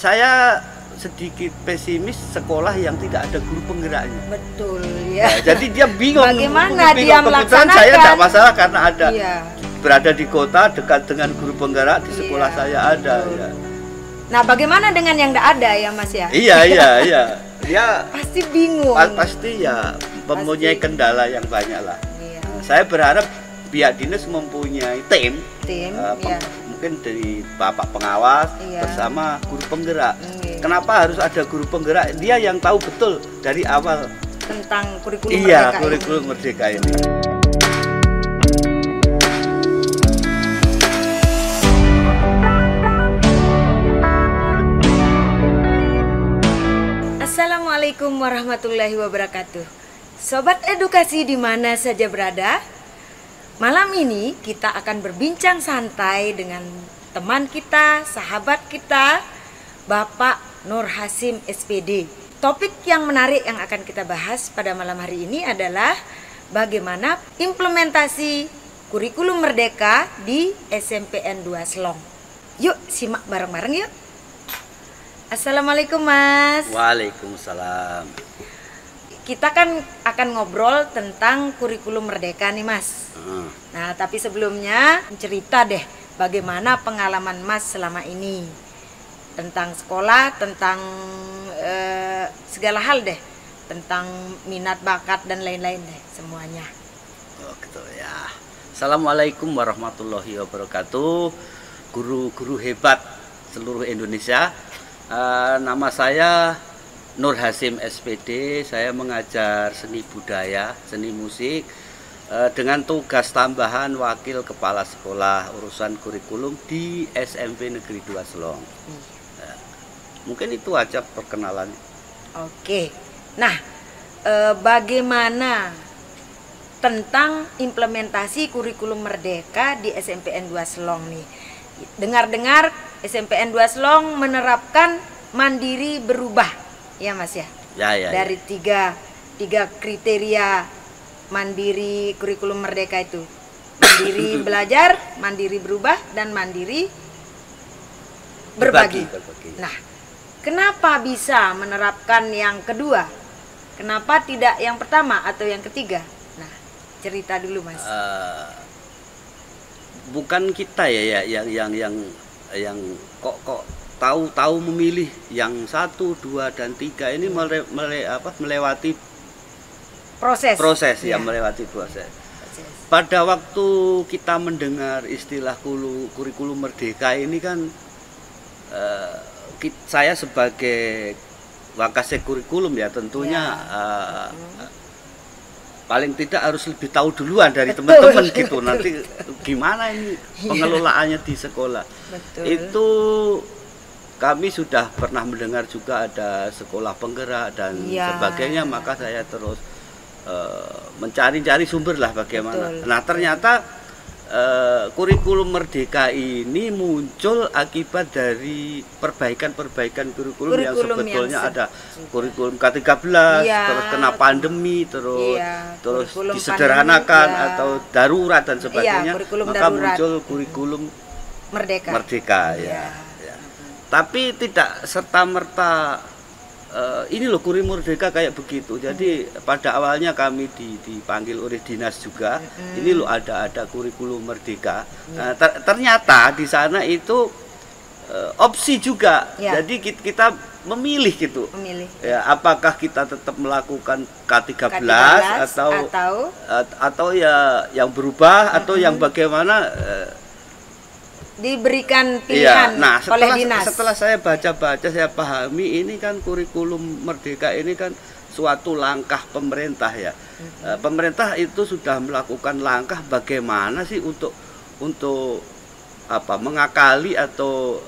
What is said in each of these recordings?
Saya sedikit pesimis sekolah yang tidak ada guru penggeraknya. Betul ya. Jadi dia bingung. Bagaimana dia melaksanakan? Saya tidak masalah karena ada berada di kota dekat dengan guru penggerak di sekolah saya ada. Ya. Nah, bagaimana dengan yang tidak ada ya Mas ya? Iya. Dia pasti bingung. Pasti ya mempunyai kendala yang banyak lah. Iya. Saya berharap pihak dinas mempunyai tim mungkin dari bapak pengawas bersama guru penggerak. Kenapa harus ada guru penggerak? Dia yang tahu betul dari awal tentang kurikulum merdeka. Kurikulum merdeka ini. Assalamualaikum warahmatullahi wabarakatuh. Sobat edukasi di mana saja berada, malam ini kita akan berbincang santai dengan teman kita, sahabat kita, Bapak Nur Hasim SPD. Topik yang menarik yang akan kita bahas pada malam hari ini adalah bagaimana implementasi kurikulum merdeka di SMPN 2 Selong. Yuk simak bareng-bareng yuk. Assalamualaikum Mas. Waalaikumsalam. Kita kan akan ngobrol tentang kurikulum merdeka nih Mas. Nah tapi sebelumnya cerita deh bagaimana pengalaman Mas selama ini tentang sekolah, tentang segala hal deh, tentang minat bakat dan lain-lain deh semuanya. Oh gitu ya. Assalamualaikum warahmatullahi wabarakatuh. Guru-guru hebat seluruh Indonesia. Nama saya Nur Hasim SPD. Saya mengajar seni budaya, seni musik dengan tugas tambahan wakil kepala sekolah urusan kurikulum di SMP Negeri 2 Selong. Mungkin itu aja perkenalannya. Oke. Nah, bagaimana tentang implementasi kurikulum merdeka di SMPN 2 Selong nih? Dengar-dengar SMPN 2 Selong menerapkan mandiri berubah, ya Mas ya? Ya. Dari tiga kriteria mandiri kurikulum merdeka itu, mandiri belajar, mandiri berubah, dan mandiri berbagi. Nah, kenapa bisa menerapkan yang kedua? Kenapa tidak yang pertama atau yang ketiga? Nah, cerita dulu Mas. Bukan kita ya yang kok tahu memilih yang 1, 2, dan 3 ini melewati proses ya, melewati proses. Pada waktu kita mendengar istilah kurikulum merdeka ini kan saya sebagai wakasek kurikulum ya tentunya paling tidak harus lebih tahu duluan dari teman-teman gitu. Nanti gimana ini pengelolaannya di sekolah. Itu kami sudah pernah mendengar juga ada sekolah penggerak dan sebagainya, maka saya terus mencari-cari sumber lah bagaimana. Nah ternyata kurikulum merdeka ini muncul akibat dari perbaikan kurikulum yang sebetulnya ada kurikulum K13, terus kena pandemi, terus disederhanakan atau darurat dan sebagainya, maka muncul kurikulum merdeka ya. Tapi tidak serta-merta ini loh kurikulum merdeka kayak begitu. Jadi pada awalnya kami dipanggil oleh dinas juga. Ini loh ada kurikulum merdeka. Nah, ternyata di sana itu opsi juga. Jadi kita memilih gitu. Ya, apakah kita tetap melakukan K13 atau ya yang berubah atau yang bagaimana diberikan pilihan oleh dinas. Setelah saya baca-baca, saya pahami ini kan kurikulum merdeka ini kan suatu langkah pemerintah ya. Pemerintah itu sudah melakukan langkah bagaimana sih untuk mengakali atau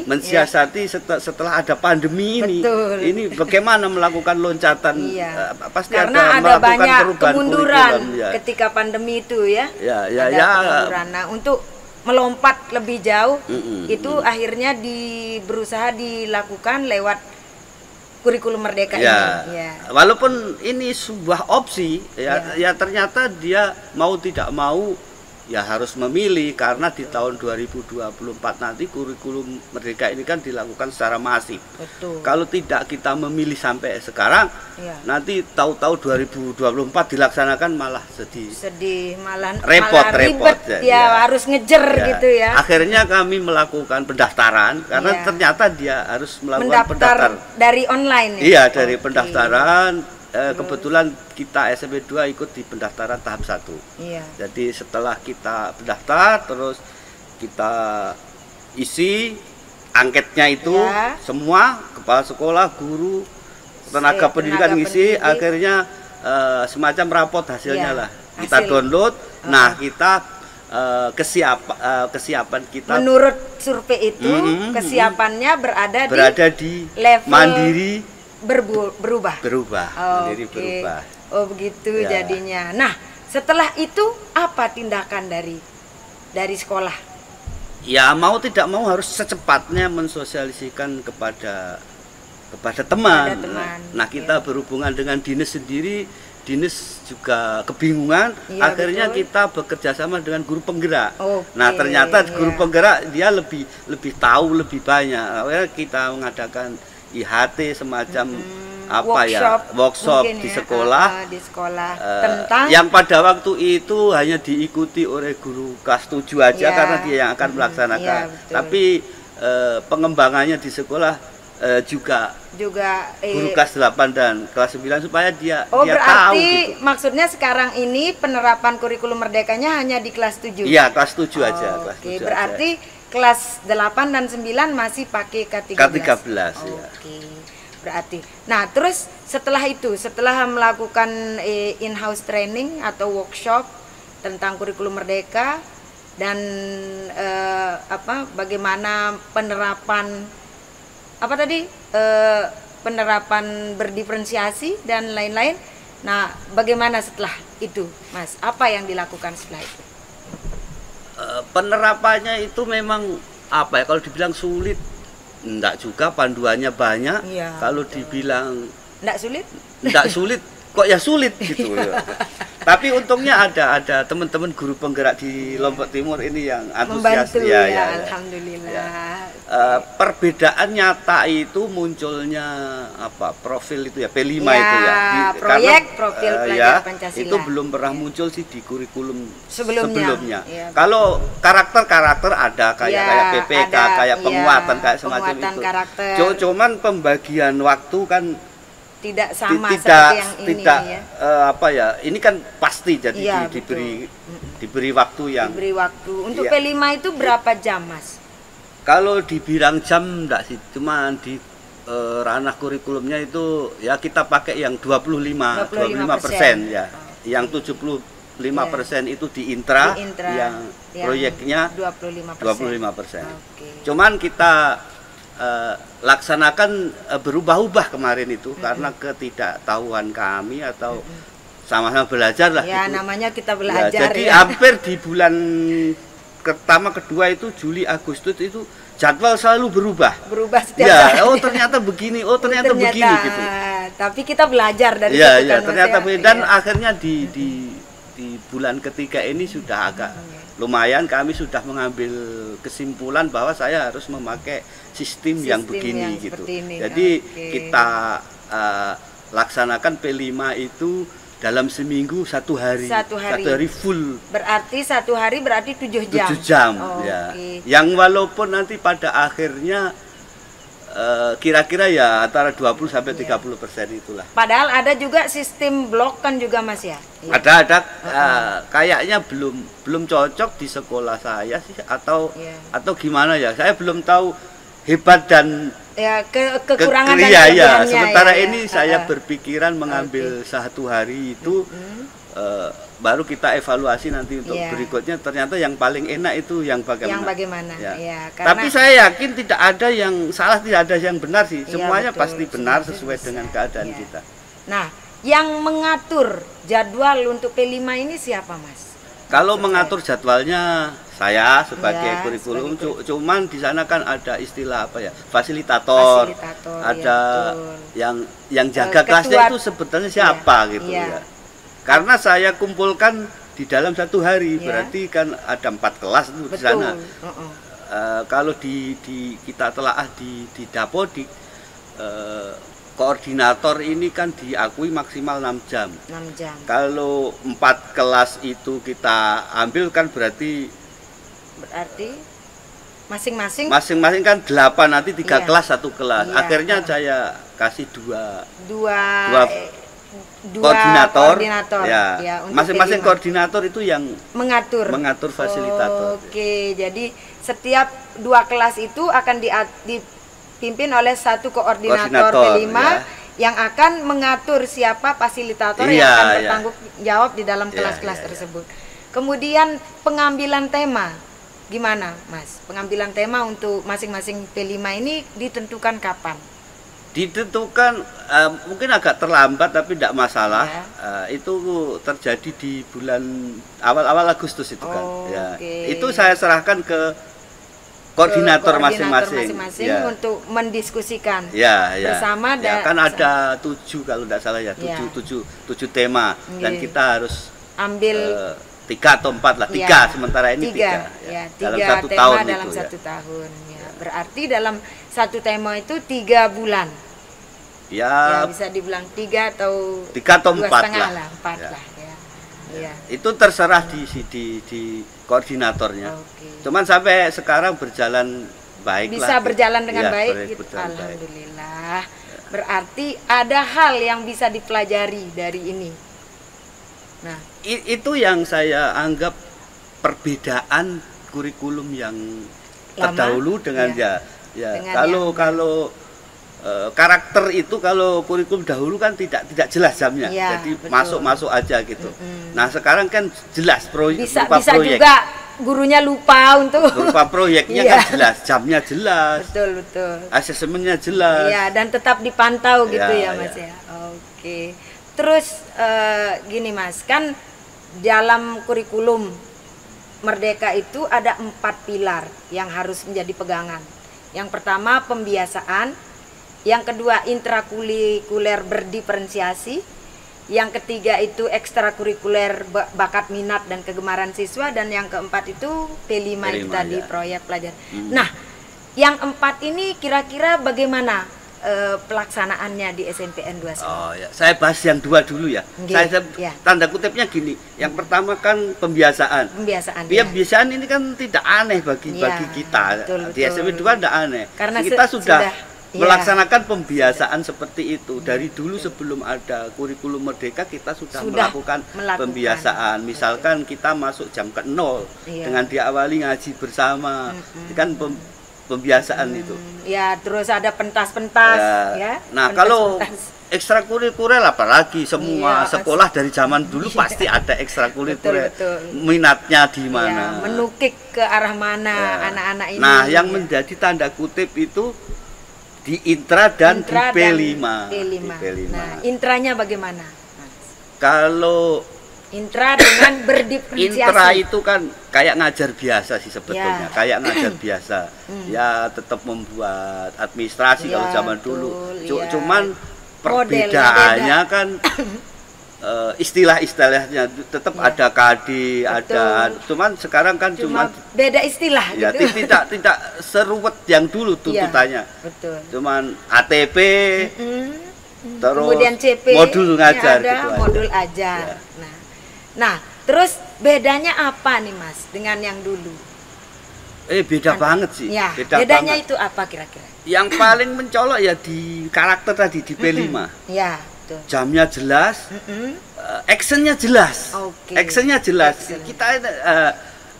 mensiasati setelah ada pandemi ini. Ini bagaimana melakukan loncatan? Pasti karena ada banyak kemunduran ketika pandemi itu ya. Kemunduran. Nah, untuk melompat lebih jauh itu akhirnya berusaha dilakukan lewat kurikulum merdeka ini. Walaupun ini sebuah opsi ya ternyata dia mau tidak mau ya harus memilih, karena di tahun 2024 nanti kurikulum Merdeka ini kan dilakukan secara masif. Betul. Kalau tidak kita memilih sampai sekarang, nanti tahu-tahu 2024 dilaksanakan malah sedih, malah repot ya, harus ngejer gitu ya. Akhirnya kami melakukan pendaftaran karena ternyata dia harus melakukan pendaftaran dari online ya? Iya, dari pendaftaran. Kebetulan kita SMP 2 ikut di pendaftaran tahap 1. Iya. Jadi setelah kita pendaftar, terus kita isi angketnya itu, semua kepala sekolah, guru, tenaga pendidikan ngisi, akhirnya semacam rapot hasilnya lah. Kita download. Nah, kita kesiapan kita menurut survei itu kesiapannya berada di level mandiri. Berubah. Mandiri berubah. Oh begitu jadinya. Nah setelah itu apa tindakan dari sekolah? Ya mau tidak mau harus secepatnya mensosialisasikan kepada teman. Nah kita berhubungan dengan dinas sendiri, dinas juga kebingungan. Akhirnya kita bekerja sama dengan guru penggerak. Nah ternyata guru penggerak dia lebih tahu lebih banyak. Akhirnya kita mengadakan IHT semacam workshop di sekolah, tentang yang pada waktu itu hanya diikuti oleh guru kelas 7 aja karena dia yang akan melaksanakan. Tapi pengembangannya di sekolah juga guru kelas 8 dan kelas 9 supaya dia berarti tahu gitu. Maksudnya sekarang ini penerapan kurikulum merdekanya hanya di kelas 7. Iya, kelas 7 aja, kelas 7 berarti aja. Kelas 8 dan 9 masih pakai K13. K13 Berarti. Nah, terus setelah melakukan in-house training atau workshop tentang kurikulum merdeka dan bagaimana penerapan penerapan berdiferensiasi dan lain-lain. Nah, bagaimana setelah itu, Mas? Apa yang dilakukan setelah itu? Penerapannya itu memang kalau dibilang sulit enggak juga, panduannya banyak. Kalau dibilang enggak sulit kok ya sulit gitu. Tapi untungnya ada teman-teman guru penggerak di Lombok Timur ini yang antusias. Membantu, alhamdulillah. Perbedaan nyata itu munculnya profil itu P5 itu proyek profil pelajar Pancasila itu belum pernah muncul sih di kurikulum sebelumnya. Kalau karakter ada kayak PPK, kayak penguatan, kayak semacam itu. Cuman pembagian waktu kan tidak sama seperti yang ini ini kan pasti jadi diberi waktu yang untuk P5 itu berapa jam, Mas? Kalau dibilang jam enggak sih, cuma di ranah kurikulumnya itu ya kita pakai yang 25% ya. Yang 75% itu di intra, yang proyeknya 25%. Cuman kita laksanakan berubah-ubah kemarin itu karena ketidaktahuan kami atau sama-sama belajar lah. Ya gitu. Namanya kita belajar. Jadi hampir di bulan pertama kedua itu Juli Agustus itu jadwal selalu berubah setiap saat. Ternyata begini, ternyata begini gitu. Tapi kita belajar dari itu kan. Ternyata dan akhirnya di bulan ketiga ini sudah agak lumayan, kami sudah mengambil kesimpulan bahwa saya harus memakai sistem yang begini gitu. Jadi kita laksanakan P5 itu dalam seminggu satu hari full. Berarti satu hari berarti 7 jam. 7 jam Yang walaupun nanti pada akhirnya kira-kira ya antara 20 sampai 30% itulah. Padahal ada juga sistem blok kan juga, Mas ya? Ada kayaknya belum cocok di sekolah saya sih atau gimana ya. Saya belum tahu hebat dan kekurangan dan kelebihannya. Sementara ini saya berpikiran mengambil satu hari itu baru kita evaluasi nanti untuk berikutnya. Ternyata yang paling enak itu yang bagaimana. Tapi saya yakin tidak ada yang salah, tidak ada yang benar sih. Semuanya pasti benar sesuai dengan keadaan kita. Nah, yang mengatur jadwal untuk P5 ini siapa, Mas? Kalau mengatur jadwalnya saya sebagai kurikulum, cuman di sana kan ada istilah fasilitator, ada yang jaga kelasnya itu sebetulnya siapa gitu ya. Karena saya kumpulkan di dalam satu hari, Ya. berarti kan ada 4 kelas tuh di Betul. sana. Kalau di kita telaah di Dapodik, koordinator ini kan diakui maksimal 6 jam. 6 jam. Kalau 4 kelas itu kita ambil kan berarti Berarti masing-masing masing-masing kan 8, nanti 3 Iya. kelas 1 kelas. Iya. Akhirnya saya kasih dua dua koordinator, ya, ya. untuk Masing-masing P5. koordinator itu yang mengatur fasilitator. Oke, jadi setiap 2 kelas itu akan dipimpin oleh satu koordinator P5 ya. yang akan mengatur siapa fasilitator Iya, yang akan iya. bertanggung jawab di dalam Iya, kelas-kelas iya, iya. tersebut. Kemudian pengambilan tema, gimana Mas? Pengambilan tema untuk masing-masing P5 ini ditentukan kapan? Ditentukan mungkin agak terlambat tapi tidak masalah. Ya. Itu terjadi di bulan awal-awal Agustus itu kan. Oh, Ya. oke. Itu saya serahkan ke koordinator masing-masing. Ya. Untuk mendiskusikan Ya, ya. bersama. Ya, kan ada 7 kalau tidak salah ya, Ya. 7 tema dan Oke. kita harus ambil 3 atau 4 lah, 3 ya, sementara ini 3 ya, dalam 3 satu tema tahun dalam itu, satu tahun ya. Berarti dalam satu tema itu 3 bulan ya. ya, bisa dibilang 3 atau 3 atau 4 2,5 lah. lah, 4 Ya. lah ya. Ya. Itu terserah di koordinatornya. Oke. Cuman sampai sekarang berjalan baik Bisa lah. berjalan dengan Iya, baik gitu. berjalan baik. Alhamdulillah. Berarti ada hal yang bisa dipelajari dari ini. Nah, Itu yang saya anggap perbedaan kurikulum yang Lama, terdahulu dengan iya. ya Dengan kalau karakter itu kalau kurikulum dahulu kan tidak jelas jamnya, Iya, jadi betul. masuk aja gitu. Nah sekarang kan jelas bisa berupa proyek, juga gurunya lupa untuk berupa proyeknya Iya. kan jelas, jamnya jelas, betul. asesmennya jelas. Iya, dan tetap dipantau gitu Ya, ya Mas ya. ya. Oke. Terus gini Mas, kan dalam kurikulum Merdeka itu ada 4 pilar yang harus menjadi pegangan. Yang pertama pembiasaan, yang kedua intrakurikuler berdiferensiasi, yang ketiga itu ekstrakurikuler bakat minat dan kegemaran siswa, dan yang keempat itu P5 itu tadi ya. proyek pelajaran. Nah, yang 4 ini kira-kira bagaimana pelaksanaannya di SMPN 21? Oh ya, saya bahas yang 2 dulu ya. Nggih, Saya ya. tanda kutipnya gini. Yang pertama kan pembiasaan. Pembiasaan. Pembiasaan ini kan tidak aneh bagi Ya, kita. betul, Di SMP 2 tidak aneh. Karena kita sudah ya. melaksanakan pembiasaan seperti itu. Dari dulu sebelum ada kurikulum Merdeka kita sudah melakukan pembiasaan. Misalkan kita masuk jam ke-0 Iya. dengan diawali ngaji bersama. Itu kan pembiasaan itu. Ya, terus ada pentas-pentas ya. Nah, pentas-pentas. kalau ekstrakurikuler apalagi semua Iya, sekolah dari zaman dulu Iya. pasti ada ekstrakurikuler. Betul. Minatnya di Ya, mana? menukik ke arah mana Ya. anak-anak ini. Nah, yang ya. menjadi tanda kutip itu di intra dan Intra di dan P5. P5. Di P5. Nah, intranya bagaimana? Kalau Intra dengan berdiferensiasi. intra itu kan kayak ngajar biasa sih sebetulnya, Ya. kayak ngajar biasa. Ya tetap membuat administrasi Ya, kalau zaman betul, dulu. ya. Cuman Modelnya perbedaannya kan istilah-istilahnya tetap Ya. ada KD, Betul. ada. Cuman sekarang kan Cuma cuman beda istilah ya gitu. tidak seruwet yang dulu tuntutannya. Betul. Cuman ATP terus Kemudian CP modul ngajar ada gitu aja. modul ajar. Ya. Nah, terus bedanya apa nih Mas dengan yang dulu? Beda banget sih. Ya, Beda bedanya banget. itu apa kira-kira? Yang paling mencolok ya di karakter tadi di P5. Ya, betul. Jamnya jelas, actionnya jelas. Oke. Actionnya jelas. Action. Kita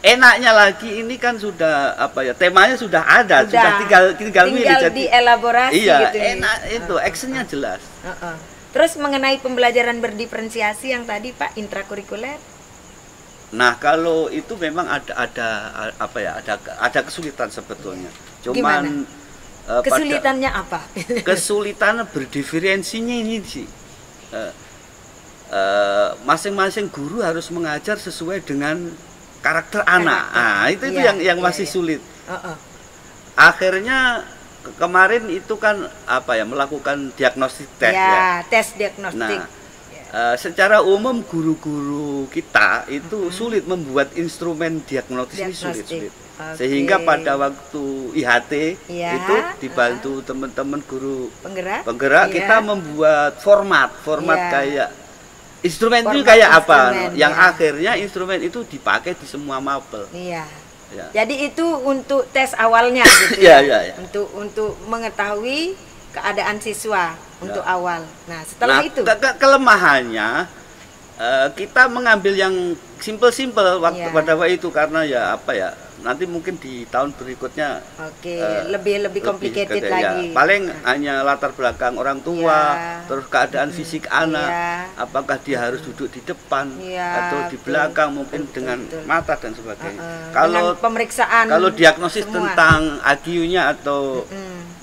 enaknya lagi ini kan sudah apa ya? Temanya sudah ada, sudah tinggal milih. Jadi dielaborasi iya, gitu. enak itu actionnya jelas. Terus mengenai pembelajaran berdiferensiasi yang tadi Pak, intrakurikuler? Nah, kalau itu memang ada kesulitan sebetulnya. Cuman Kesulitannya apa? kesulitan berdiferensinya ini sih. Masing-masing guru harus mengajar sesuai dengan karakter anak. Nah, itu Iya, yang iya, masih iya. sulit. Akhirnya kemarin itu kan melakukan diagnostik tes ya. Tes diagnostik. Nah, Secara umum guru-guru kita itu sulit membuat instrumen diagnosis ini sulit. Sehingga pada waktu IHT itu dibantu teman-teman guru penggerak kita membuat format kayak instrumen itu kayak apa yang akhirnya instrumen itu dipakai di semua mapel. Jadi itu untuk tes awalnya gitu untuk mengetahui keadaan siswa untuk awal. Nah, setelah itu kelemahannya kita mengambil yang simple-simple pada waktu itu karena nanti mungkin di tahun berikutnya lebih complicated lagi. Paling hanya latar belakang orang tua, terus keadaan fisik anak, apakah dia harus duduk di depan atau di belakang, mungkin dengan mata dan sebagainya. Kalau pemeriksaan, kalau diagnosis tentang IQ-nya atau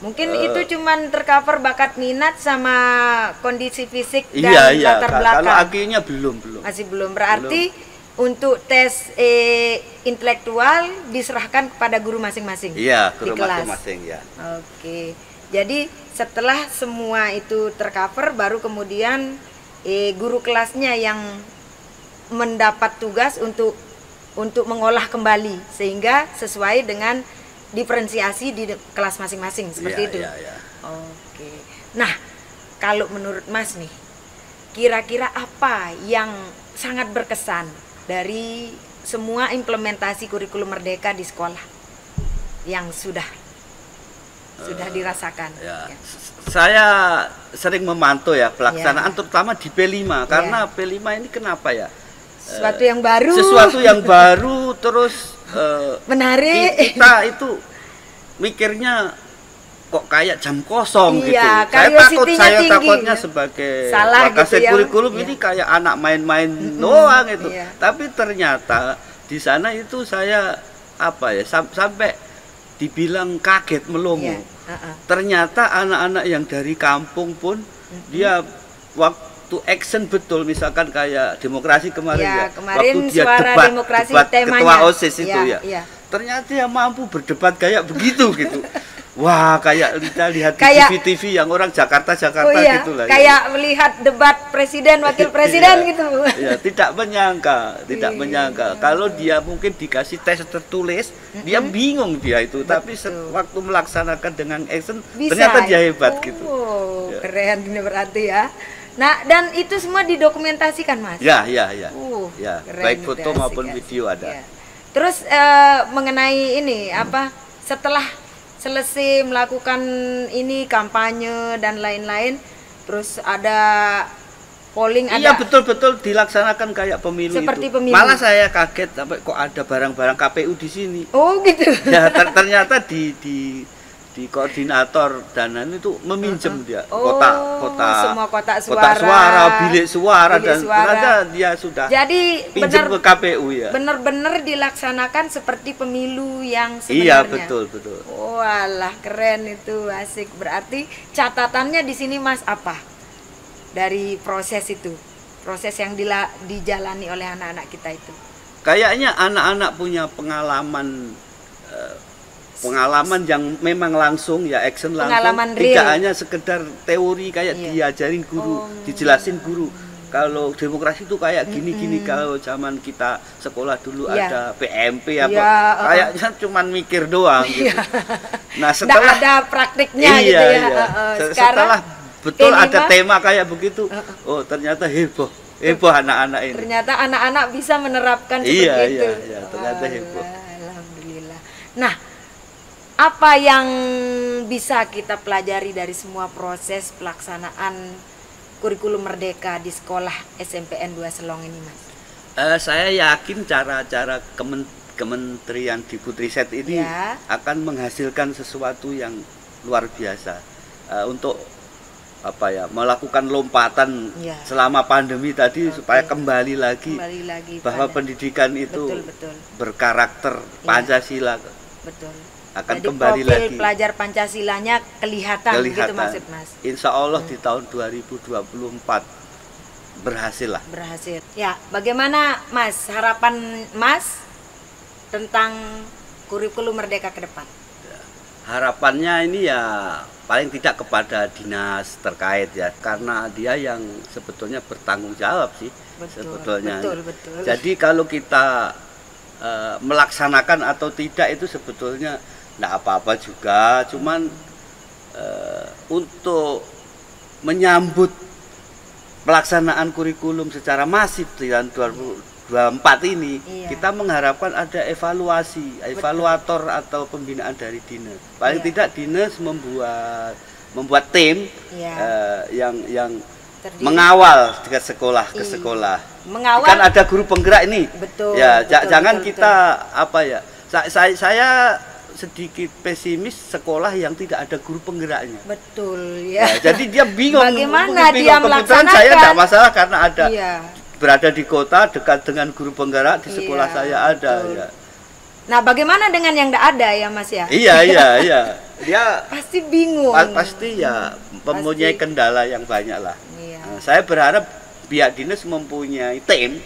mungkin itu cuman tercover bakat minat sama kondisi fisik dan latar belakang. Kalau IQ-nya belum. Masih belum. Berarti untuk tes intelektual diserahkan kepada guru masing-masing. Iya, guru masing-masing ya. Oke. Jadi setelah semua itu tercover, baru kemudian guru kelasnya yang mendapat tugas untuk mengolah kembali sehingga sesuai dengan diferensiasi di kelas masing-masing seperti itu. Oke. Nah, kalau menurut Mas nih, kira-kira apa yang sangat berkesan dari semua implementasi kurikulum merdeka di sekolah yang sudah dirasakan? Saya sering memantau pelaksanaan terutama di P5 karena P5 ini kenapa sesuatu yang baru. Sesuatu yang baru terus menarik. Kita itu mikirnya kok kayak jam kosong gitu. Saya takutnya sebagai Wakasek kurikulum ini kayak anak main-main doang itu. Tapi ternyata di sana itu saya sampai dibilang kaget melongo. Ternyata anak-anak yang dari kampung pun dia waktu action betul, misalkan kayak demokrasi kemarin waktu dia debat ketua OSIS itu ternyata dia mampu berdebat kayak begitu gitu. Wah, kayak kita lihat di TV-TV yang orang Jakarta gitu lah. Kayak melihat debat presiden, wakil presiden gitu. Tidak menyangka. Kalau dia mungkin dikasih tes tertulis, dia bingung dia itu. Tapi waktu melaksanakan dengan action, ternyata dia hebat gitu. Keren ini berarti ya. Nah, dan itu semua didokumentasikan, Mas? Ya. Baik foto maupun video ada. Terus mengenai ini setelah selesai melakukan ini kampanye dan lain-lain, terus ada polling, iya betul-betul dilaksanakan kayak pemilu seperti itu. Pemilu. Malah saya kaget sampai kok ada barang-barang KPU di sini. Oh gitu. Ya ternyata di koordinator dana itu meminjam dia semua kotak suara, bilik suara dan ternyata dia sudah jadi pinjam ke KPU benar-benar dilaksanakan seperti pemilu yang sebenarnya. Iya betul. Walah keren itu, asik. Berarti catatannya di sini Mas apa dari proses itu, proses yang dijalani oleh anak-anak kita itu? Kayaknya anak-anak punya pengalaman yang memang langsung action langsung, tidak hanya sekedar teori kayak diajarin guru, dijelasin guru. Kalau demokrasi itu kayak gini-gini, kalau zaman kita sekolah dulu ada PMP kayaknya cuman mikir doang gitu. Nah, setelah ada praktiknya gitu ya. Setelah betul ada tema kayak begitu, oh ternyata heboh anak-anak ini. Ternyata anak-anak bisa menerapkan seperti itu. Iya, ternyata heboh. Alhamdulillah. Nah, apa yang bisa kita pelajari dari semua proses pelaksanaan kurikulum merdeka di sekolah SMPN 2 Selong ini, Mas? Saya yakin cara-cara Kementerian Dikbudristek ini akan menghasilkan sesuatu yang luar biasa untuk melakukan lompatan selama pandemi tadi supaya kembali lagi bahwa pendidikan itu berkarakter Pancasila. Betul. Akan jadi kembali profil lagi. Pelajar Pancasilanya kelihatan gitu maksud Mas. Insya Allah di tahun 2024 berhasil lah. Berhasil. Ya, bagaimana Mas harapan Mas tentang kurikulum merdeka ke depan? Harapannya ini paling tidak kepada dinas terkait ya, karena dia yang sebetulnya bertanggung jawab sih. Sebetulnya. Betul. Jadi kalau kita melaksanakan atau tidak itu sebetulnya enggak apa-apa juga, cuman untuk menyambut pelaksanaan kurikulum secara masif di tahun 2024 ini, kita mengharapkan ada evaluator atau pembinaan dari dinas. Paling tidak dinas membuat tim yang mengawal ke sekolah ke sekolah. Mengawal. Kan ada guru penggerak ini. Betul. Ya, jangan betul, kita apa ya? Saya sedikit pesimis sekolah yang tidak ada guru penggeraknya. Betul ya. Jadi dia bingung. Bagaimana dia melaksanakan? Saya tidak masalah karena ada berada di kota dekat dengan guru penggerak di sekolah saya ada. Ya. Nah, bagaimana dengan yang tidak ada ya Mas ya? Iya. Dia pasti bingung. Pasti ya mempunyai kendala yang banyak lah. Iya. Nah, saya berharap pihak dinas mempunyai tim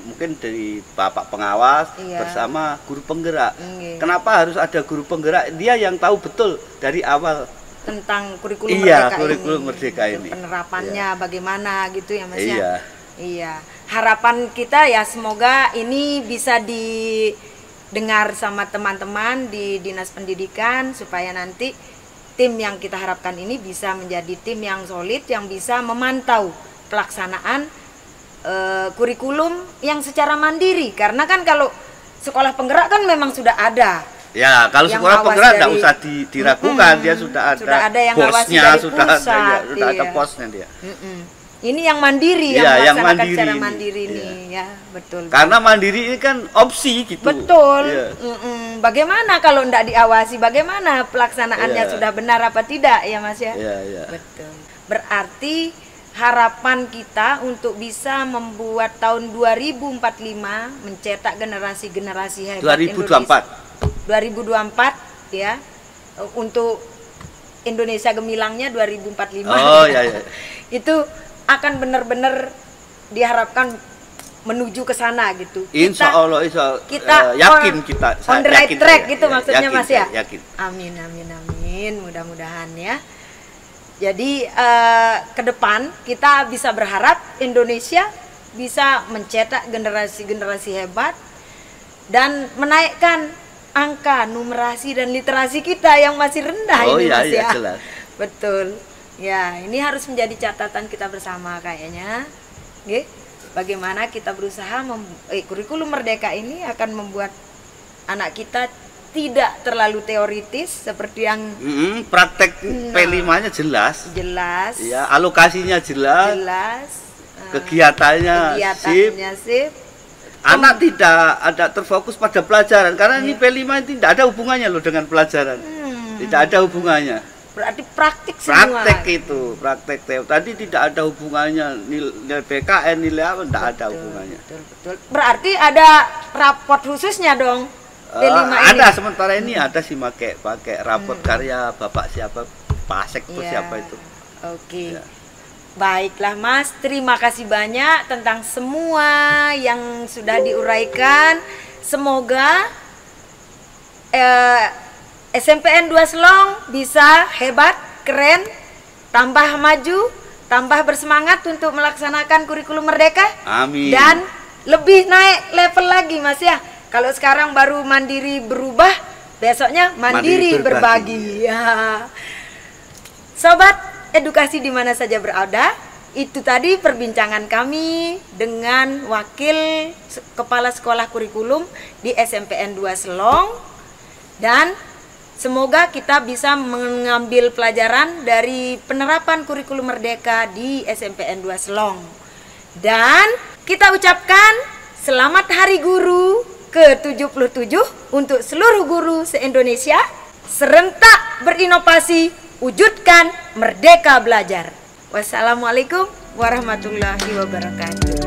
mungkin dari bapak pengawas bersama guru penggerak. Kenapa harus ada guru penggerak? Dia yang tahu betul dari awal tentang kurikulum merdeka ini. Penerapannya bagaimana gitu ya Mas ya? Iya. Harapan kita ya semoga ini bisa didengar sama teman-teman di Dinas Pendidikan supaya nanti tim yang kita harapkan ini bisa menjadi tim yang solid yang bisa memantau pelaksanaan kurikulum yang secara mandiri, karena kan kalau sekolah penggerak kan memang sudah ada. Ya, kalau sekolah penggerak tidak usah diragukan, dia sudah ada yang bosnya, sudah ada bosnya dia. Ini yang mandiri, yang melaksanakan secara mandiri ini, ya betul. Karena mandiri ini kan opsi gitu. Betul. Bagaimana kalau tidak diawasi? Bagaimana pelaksanaannya sudah benar apa tidak ya Mas ya? Betul. Berarti harapan kita untuk bisa membuat tahun 2045 mencetak generasi-generasi hebat 2024 ya, untuk Indonesia gemilangnya 2045. Itu akan benar-benar diharapkan menuju ke sana gitu. Insya Allah kita yakin kita on the right track gitu maksudnya yakin, Mas ya. Yakin. Amin. Mudah-mudahan ya. Jadi ke depan kita bisa berharap Indonesia bisa mencetak generasi-generasi hebat dan menaikkan angka numerasi dan literasi kita yang masih rendah ini Mas ya. Jelas. Betul. Ya, ini harus menjadi catatan kita bersama kayaknya. Oke. Bagaimana kita berusaha kurikulum merdeka ini akan membuat anak kita tidak terlalu teoritis seperti yang praktek P5-nya jelas. Ya, alokasinya jelas. Kegiatannya sip. Anak tidak ada terfokus pada pelajaran karena ini P5 ini tidak ada hubungannya loh dengan pelajaran. Tidak ada hubungannya. Berarti praktik semua. Praktek teori. Tadi tidak ada hubungannya nilai PKN, nilai apa tidak ada hubungannya. Betul. Berarti ada raport khususnya dong. Ada sementara ini ada sih pakai raport karya Bapak siapa Pasek itu siapa itu. Oke. Baiklah Mas, terima kasih banyak tentang semua yang sudah diuraikan. Semoga SMPN 2 Selong bisa hebat, keren, tambah maju, tambah bersemangat untuk melaksanakan kurikulum merdeka. Amin. Dan lebih naik level lagi Mas ya. Kalau sekarang baru mandiri berubah, besoknya mandiri berbagi. Ya. Sobat edukasi di mana saja berada, itu tadi perbincangan kami dengan Wakil Kepala Sekolah Kurikulum di SMPN 2 Selong. Dan semoga kita bisa mengambil pelajaran dari penerapan kurikulum merdeka di SMPN 2 Selong. Dan kita ucapkan selamat Hari Guru ke-77 untuk seluruh guru se-Indonesia. Serentak berinovasi, wujudkan merdeka belajar. Wassalamualaikum warahmatullahi wabarakatuh.